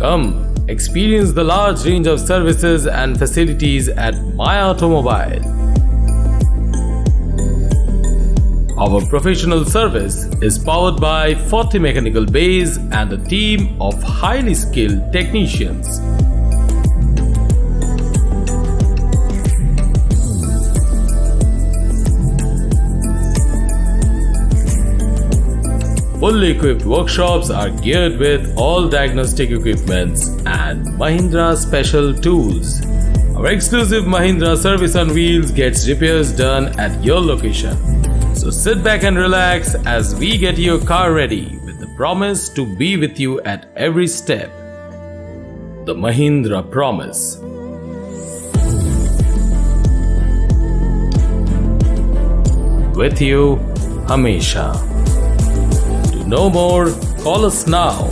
Come, experience the large range of services and facilities at My Automobile. Our professional service is powered by 40 mechanical bays and a team of highly skilled technicians. Fully equipped workshops are geared with all diagnostic equipments and Mahindra special tools. Our exclusive Mahindra service on wheels gets repairs done at your location. So sit back and relax as we get your car ready with the promise to be with you at every step. The Mahindra Promise. With you, Hamesha. To know more, call us now